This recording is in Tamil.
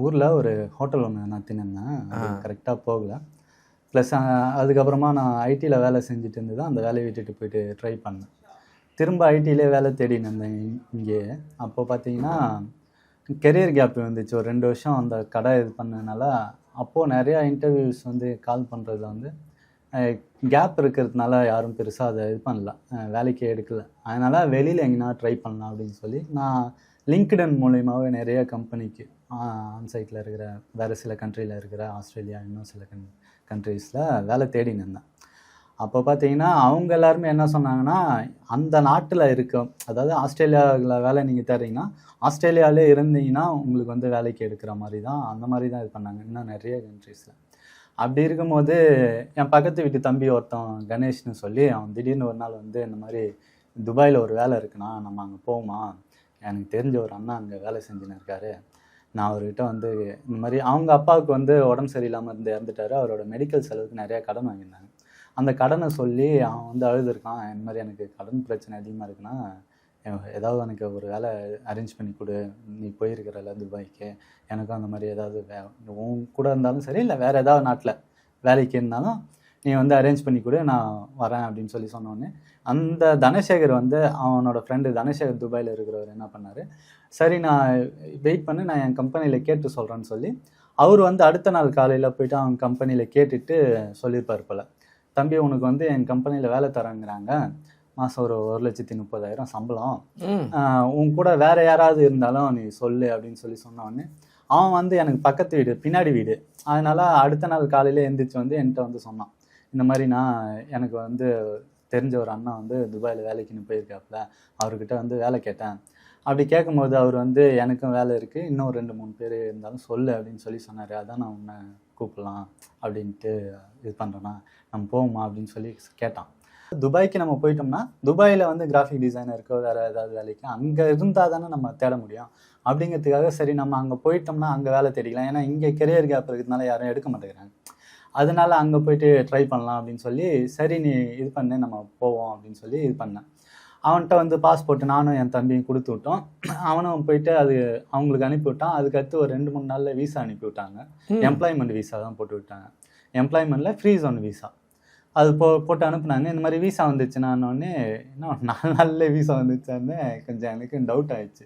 ஊரில் ஒரு ஹோட்டல் ஒன்று நடத்தினிருந்தேன். ஆ. அது கரெக்டாக போகல. ப்ளஸ் அதுக்கப்புறமா நான் ஐடியில் வேலை செஞ்சுட்டு இருந்து தான் அந்த வேலையை விட்டுட்டு போயிட்டு ட்ரை பண்ணேன். திரும்ப ஐடியிலே வேலை தேடின்னு இருந்தேன் இங்கேயே. அப்போ பார்த்தீங்கன்னா கெரியர் கேப் வந்துச்சு. ஒரு 2 வருஷம் அந்த கடை இது பண்ணதுனால அப்போது நிறையா இன்டர்வியூஸ் வந்து கால் பண்ணுறதுல வந்து கேப் இருக்கிறதுனால யாரும் பெருசாக அதை இது பண்ணல, வேலைக்கு எடுக்கல. அதனால் வெளியில் எங்கேனா ட்ரை பண்ணலாம் அப்படின்னு சொல்லி நான் லிங்க்டின் மூலியமாகவே நிறைய கம்பெனிக்கு ஆன்சைட்டில் இருக்கிற வேறு சில கண்ட்ரியில் இருக்கிற ஆஸ்திரேலியா இன்னும் சில கண்ட்ரீஸில் வேலை தேடின்னு இருந்தேன். அப்போ பார்த்தீங்கன்னா அவங்க எல்லாருமே என்ன சொன்னாங்கன்னா, அந்த நாட்டில் இருக்கும், அதாவது ஆஸ்திரேலியாவில் வேலை நீங்கள் தேடுறீங்கன்னா ஆஸ்திரேலியாவிலே இருந்தீங்கன்னா உங்களுக்கு வந்து வேலைக்கு எடுக்கிற மாதிரி தான், அந்த மாதிரி தான் இது பண்ணாங்க இன்னும் நிறைய கண்ட்ரீஸில். அப்படி இருக்கும்போது என் பக்கத்து வீட்டு தம்பி ஒருத்தன் கணேஷ்னு சொல்லி அவன் திடீர்னு ஒரு நாள் வந்து இந்த மாதிரி துபாயில் ஒரு வேலை இருக்குண்ணா, நம்ம அங்கே போவோமா, எனக்கு தெரிஞ்ச ஒரு அண்ணா அங்கே வேலை செஞ்சுன்னு இருக்காரு, நான் அவர்கிட்ட வந்து இந்த மாதிரி அவங்க அப்பாவுக்கு வந்து உடம்பு சரியில்லாமல் இருந்து இறந்துட்டாரு, அவரோட மெடிக்கல் செலவுக்கு நிறையா கடன் வாங்கியிருந்தாங்க. அந்த கடனை சொல்லி அவன் வந்து அழுதுருக்கான், இந்த மாதிரி எனக்கு கடன் பிரச்சனை அதிகமாக இருக்குன்னா ஏதாவது எனக்கு ஒரு வேலை அரேஞ்ச் பண்ணி கொடு, நீ போயிருக்கிறல்ல துபாய்க்கு, எனக்கும் அந்த மாதிரி ஏதாவது உன் கூட இருந்தாலும் சரி இல்லை வேறு ஏதாவது நாட்டில் வேலைக்கு இருந்தாலும் நீ வந்து அரேஞ்ச் பண்ணி கொடு, நான் வரேன் அப்படின்னு சொல்லி சொன்னோடனே அந்த தனசேகர் வந்து அவனோட ஃப்ரெண்டு தனசேகர் துபாயில் இருக்கிறவர் என்ன பண்ணார், சரி நான் வெயிட் பண்ணி நான் என் கம்பெனியில் கேட்டு சொல்கிறேன்னு சொல்லி அவர் வந்து அடுத்த நாள் காலையில் போய்ட்டு அவன் கம்பெனியில் கேட்டுட்டு சொல்லியிருப்பார் போல், தம்பி உனக்கு வந்து என் கம்பெனியில் வேலை தரங்கிறாங்க, மாதம் ஒரு 1,30,000 சம்பளம், உன் கூட வேறு யாராவது இருந்தாலும் நீ சொல்லு அப்படின்னு சொல்லி சொன்னோடனே அவன் வந்து எனக்கு பக்கத்து வீடு பின்னாடி வீடு, அதனால் அடுத்த நாள் காலையில் எழுந்திரிச்சு வந்து என்கிட்ட வந்து சொன்னான், இந்த மாதிரி நான் எனக்கு வந்து தெரிஞ்ச ஒரு அண்ணா வந்து துபாயில் வேலைக்குன்னு போயிருக்காப்புல, அவர்கிட்ட வந்து வேலை கேட்டேன், அப்படி கேட்கும்போது அவர் வந்து எனக்கும் வேலை இருக்குது, இன்னும் 2-3 பேர் இருந்தாலும் சொல்லு அப்படின்னு சொல்லி சொன்னார், அதான் நான் உன்னை கூப்பிடலாம் அப்படின்ட்டு இது பண்ணுறேன்னா, நம்ம போவோமா அப்படின்னு சொல்லி கேட்டான். துபாய்க்கு நம்ம போயிட்டோம்னா துபாயில் வந்து கிராஃபிக் டிசைனருக்கோ வேறு ஏதாவது வேலைக்கு அங்கே இருந்தால் தானே நம்ம தேட முடியும். அப்படிங்கிறதுக்காக சரி நம்ம அங்கே போயிட்டோம்னா அங்கே வேலை தேடிக்கலாம், ஏன்னா இங்கே கெரியர் கேப் இருக்கிறதுனால யாரும் எடுக்க மாட்டேங்கிறாங்க, அதனால அங்கே போயிட்டு ட்ரை பண்ணலாம் அப்படின்னு சொல்லி, சரி நீ இது பண்ணு நம்ம போவோம் அப்படின்னு சொல்லி இது பண்ணேன். அவன்கிட்ட வந்து பாஸ்போர்ட் நானும் என் தம்பியும் கொடுத்து விட்டோம், அவனும் போயிட்டு அது அவங்களுக்கு அனுப்பி விட்டான். அதுக்கடுத்து ஒரு 2-3 நாளில் வீசா அனுப்பி விட்டாங்க, எம்ப்ளாய்மெண்ட் வீசா தான் போட்டு விட்டாங்க, எம்ப்ளாய்மெண்ட்டில் ஃப்ரீ ஜோன் வீசா அது போட்டு அனுப்புனாங்க. இந்த மாதிரி வீசா வந்துச்சுன்னானோடனே இன்னும் 4 நாள்லேயே வீசா வந்துச்சான்னு கொஞ்சம் எனக்கு டவுட் ஆயிடுச்சு.